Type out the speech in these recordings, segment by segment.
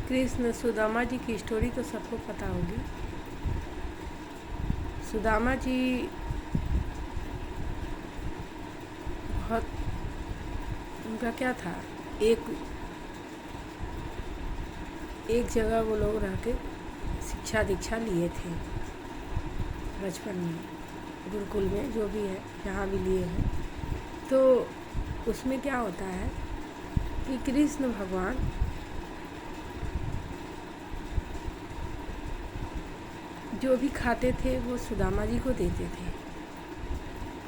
कृष्ण सुदामा जी की स्टोरी तो सबको पता होगी। सुदामा जी बहुत, उनका क्या था, एक जगह वो लोग रह के शिक्षा दीक्षा लिए थे बचपन में, गुरुकुल में, जो भी है जहाँ भी लिए हैं। तो उसमें क्या होता है कि कृष्ण भगवान जो भी खाते थे वो सुदामा जी को देते थे,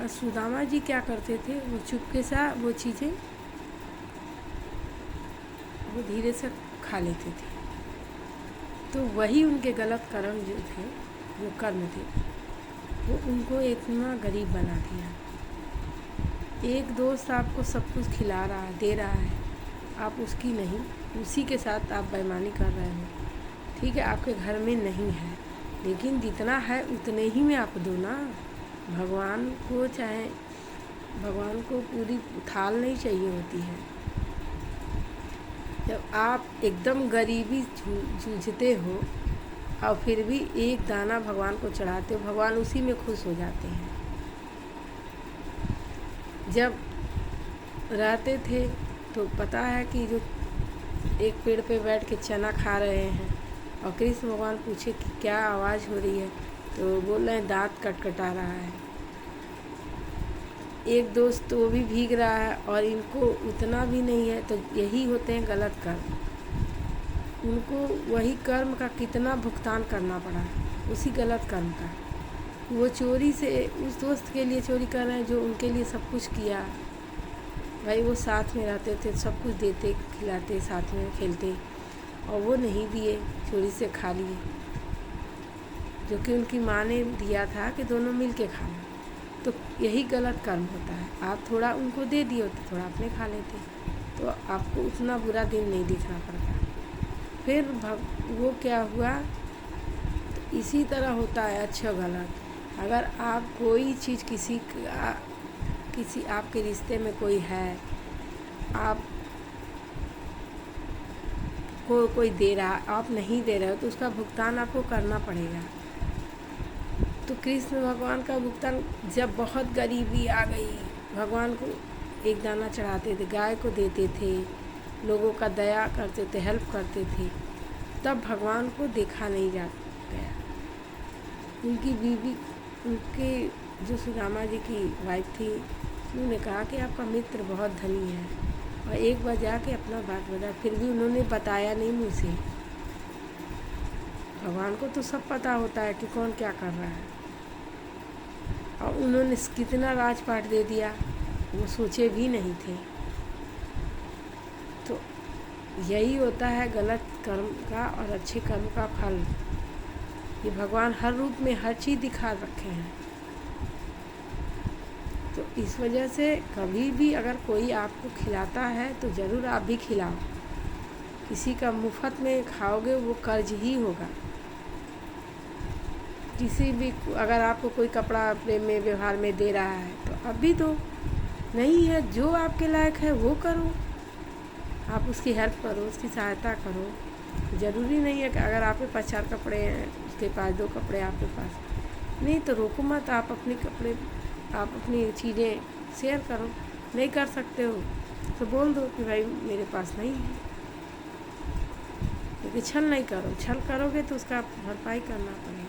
और सुदामा जी क्या करते थे, वो चुपके से वो चीज़ें वो धीरे से खा लेते थे। तो वही उनके गलत कर्म जो थे, जो कर्म थे, वो उनको इतना गरीब बना दिया। एक दोस्त आपको सब कुछ खिला रहा है, दे रहा है, आप उसकी नहीं, उसी के साथ आप बेईमानी कर रहे हो। ठीक है, आपके घर में नहीं है, लेकिन जितना है उतने ही में आप दो ना। भगवान को पूरी थाल नहीं चाहिए होती है। जब आप एकदम गरीबी जूझते हो और फिर भी एक दाना भगवान को चढ़ाते हो, भगवान उसी में खुश हो जाते हैं। जब रहते थे तो पता है कि जो एक पेड़ पे बैठ के चना खा रहे हैं, और कृष्ण भगवान पूछे कि क्या आवाज़ हो रही है, तो बोल रहे हैं दांत कटकटा रहा है। एक दोस्त तो वो भी भीग रहा है और इनको उतना भी नहीं है। तो यही होते हैं गलत कर्म। उनको वही कर्म का कितना भुगतान करना पड़ा, उसी गलत कर्म का। वो चोरी से उस दोस्त के लिए चोरी कर रहे हैं जो उनके लिए सब कुछ किया। भाई वो साथ में रहते थे, सब कुछ देते, खिलाते, साथ में खेलते, और वो नहीं दिए, चोरी से खा लिए, जो कि उनकी माँ ने दिया था कि दोनों मिल के खाना। तो यही गलत कर्म होता है। आप थोड़ा उनको दे दिए होते, थोड़ा अपने खा लेते, तो आपको उतना बुरा दिन नहीं दिखना पड़ता। फिर वो क्या हुआ, तो इसी तरह होता है अच्छा गलत। अगर आप कोई चीज़ किसी आपके रिश्ते में कोई है, आप को कोई दे रहा, आप नहीं दे रहे हो, तो उसका भुगतान आपको करना पड़ेगा। तो कृष्ण भगवान का भुगतान, जब बहुत गरीबी आ गई, भगवान को एक दाना चढ़ाते थे, गाय को देते थे, लोगों का दया करते थे, हेल्प करते थे, तब भगवान को देखा नहीं जा गया। उनकी बीवी, उनके जो सुदामा जी की वाइफ थी, उन्होंने कहा कि आपका मित्र बहुत धनी है, और एक बार जाके अपना बात बताया, फिर भी उन्होंने बताया नहीं मुँह से। भगवान को तो सब पता होता है कि कौन क्या कर रहा है, और उन्होंने कितना राजपाट दे दिया, वो सोचे भी नहीं थे। तो यही होता है गलत कर्म का और अच्छे कर्म का फल। ये भगवान हर रूप में हर चीज़ दिखा रखे हैं। तो इस वजह से कभी भी अगर कोई आपको खिलाता है तो ज़रूर आप भी खिलाओ। किसी का मुफ्त में खाओगे वो कर्ज ही होगा। किसी भी, अगर आपको कोई कपड़ा प्रेम में व्यवहार में दे रहा है तो अब भी दो, नहीं है जो आपके लायक है वो करो, आप उसकी हेल्प करो, उसकी सहायता करो। ज़रूरी नहीं है कि अगर आपके पास 4 कपड़े हैं, उसके पास 2 कपड़े आपके पास नहीं, तो रोको मत। आप अपने कपड़े, आप अपनी चीज़ें शेयर करो। नहीं कर सकते हो तो बोल दो कि भाई मेरे पास नहीं है। लेकिन छल नहीं करो, छल करोगे तो उसका भरपाई करना पड़ेगा।